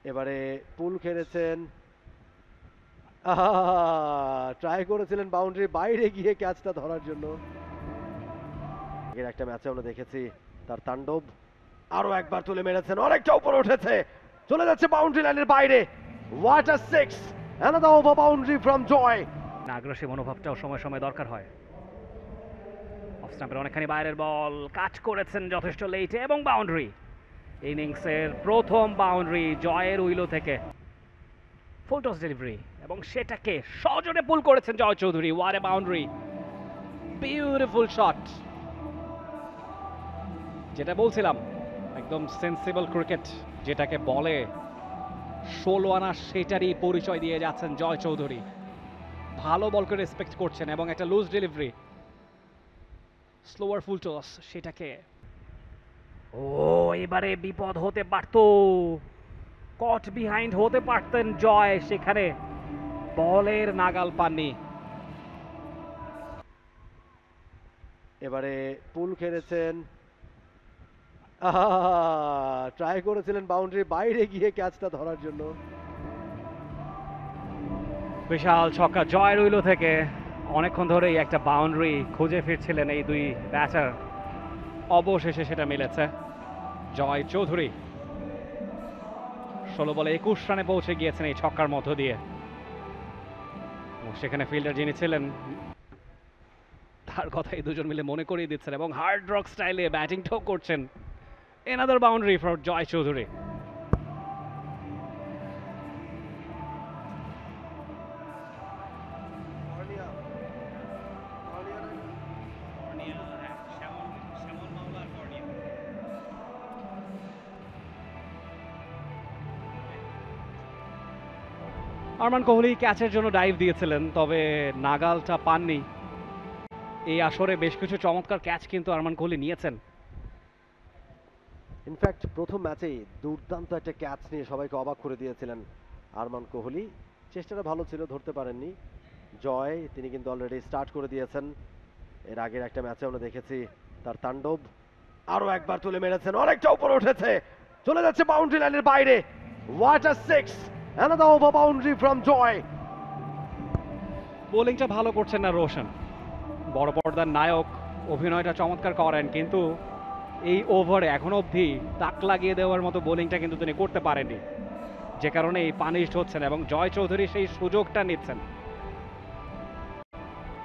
এবারে পুল খেলেছেন, ট্রাই করেছিলেন বাউন্ডারি বাইরে গিয়ে ক্যাচটা ধরার জন্য। আগের একটা ম্যাচে আমরা দেখেছি তার তাণ্ডব, আরো একবার তুলে মেরেছেন, অনেকটা উপরে উঠেছে, চলে যাচ্ছে বাউন্ডারি লাইনের বাইরে। What a six, another over boundary from Joy. আগ্রাসী মনোভাবটাও সময় সময় দরকার হয়। অফ স্টাম্পের অনেকখানি বাইরের বল কাজ করেছেন যথেষ্ট লেটে এবং বাউন্ডারি। ইনিংসের প্রথম বাউন্ডারি জয়ের উইলো থেকে, ফুল টস ডেলিভারি এবং সেটাকে সজোরে পুল করেছেন জয় চৌধুরী। ওয়াট এ বাউন্ডারি, বিউটিফুল শট। যেটা বলছিলাম, একদম সেন্সিবল ক্রিকেট যেটাকে বলে 16 আনা, সেটারই পরিচয় দিয়ে যাচ্ছেন জয় চৌধুরী। ভালো বলকে রেসপেক্ট করছেন এবং একটা loose delivery, slower full toss, সেটাকে এবারে বিপদ হতে পারত, কট বিহাইন্ড হতে পারতেন জয়, সেখানে বলের নাগাল পাননি। এবারে পুল খেলেছেন, ট্রাই করেছিলেন বাউন্ডারি বাইরে গিয়ে ক্যাচটা ধরার জন্য। বিশাল ছক্কা জয়ের উইলো থেকে। অনেকক্ষণ ধরেই একটা বাউন্ডারি খুঁজে ফিরছিলেন এই দুই ব্যাটার, অবশেষে সেটা মিলেছে। জয় চৌধুরী 16 বলে 21 রানে পৌঁছে গিয়েছেন এই ছক্কার মধ্য দিয়ে। সেখানে ফিল্ডার যিনি ছিলেন তার কথাই দুজন মিলে মনে করিয়ে দিচ্ছেন এবং হার্ড রক স্টাইলে ব্যাটিংটাও করছেন। Another boundary for joy Chowdhury. Arman Kohli ক্যাচের জন্য ডাইভ দিয়েছিলেন, তবে নাগালটা পাননি। এই আসরে বেশ কিছু চমৎকার ক্যাচ কিন্তু আরমান কোহলি নিয়েছেন। ইনফ্যাক্ট প্রথম ম্যাচেই দুর্দান্ত একটা ক্যাচ নিয়ে সবাইকে অবাক করে দিয়েছিলেন আরমান কোহলি। চেষ্টাটা ভালো ছিল, ধরতে পারেননি জয়, তিনি কিন্তু অলরেডি স্টার্ট করে দিয়েছেন। এর আগের একটা ম্যাচে আমরা দেখেছি তার তাণ্ডব, আরো একবার তুলে মেরেছেন, অনেকটা উপরে উঠেছে, চলে যাচ্ছে বাউন্ডারি লাইনের বাইরে। What a six, another over boundary from Joy. বোলিংটা ভালো করছেন না রোশন, বড় পর্দার নায়ক, অভিনয়টা চমৎকার করেন, কিন্তু এই ওভারে এখনো অবধি তাক লাগিয়ে দেওয়ার মতো বোলিংটা কিন্তু তিনি করতে পারেননি, যে কারণে এই পানিশড হচ্ছেন এবং জয় চৌধুরী সেই সুযোগটা নিচ্ছেন।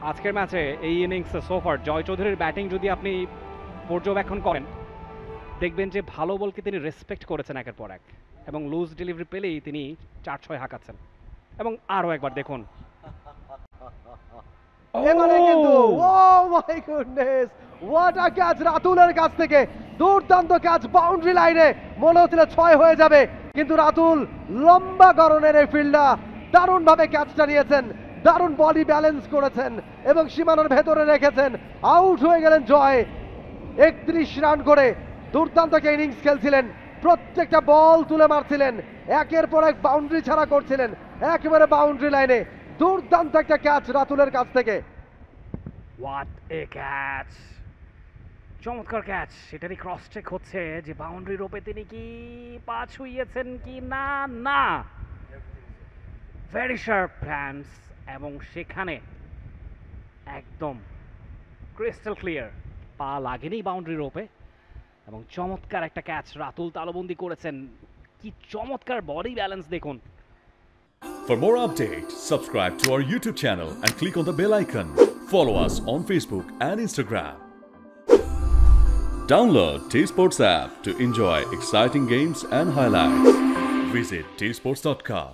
আজকের ম্যাচে এই ইনিংসে সোফার জয় চৌধুরীর ব্যাটিং যদি আপনি পর্যবেক্ষণ করেন, দেখবেন যে ভালো বলকে তিনি রেসপেক্ট করেছেন একের পর এক, এবং লুজ ডেলিভারি পেলেই তিনি 4-6 হাঁকাচ্ছেন। এবং আরও একবার দেখুন, এবারে কিন্তু oh my goodness, what a catch রাতুলের কাছ থেকে, দুর্দান্ত ক্যাচ বাউন্ডারি লাইনে, মনে হচ্ছিল 6 হয়ে যাবে, কিন্তু রাতুল লম্বা গড়নের এই ফিল্ডার দারুণ ভাবে ক্যাচটা নিয়েছেন, দারুণ বডি ব্যালেন্স করেছেন এবং সীমানার ভেতরে রেখেছেন, আউট হয়ে গেলেন জয়। 31 রান করে দুর্দান্ত একটা ইনিংস খেলছিলেন, প্রত্যেকটা বল তুলে মারছিলেন, একের পর এক বাউন্ডারি ছাড়া করছিলেন, একেবারে বাউন্ডারি লাইনে দুর্দান্ত একটা ক্যাচ রাতুলের কাছ থেকে। হোয়াট এ ক্যাচ, চমৎকার ক্যাচ। সেটারই ক্রস চেক হচ্ছে যে বাউন্ডারি রোপে তিনি কি পা ছুঁয়েছেন কি না। না, ভেরি শার্প হ্যান্ডস এবং সেখানে একদম ক্রিস্টাল ক্লিয়ার, পা লাগেনি বাউন্ডারি রোপে এবং চমৎকার একটা ক্যাচ রাতুল তালবন্দি করেছেন। কি চমৎকার বডি ব্যালেন্স দেখুন। For more updates, subscribe to our YouTube channel and click on the bell icon. Follow us on Facebook and Instagram. Download T-Sports app to enjoy exciting games and highlights. Visit tsports.com.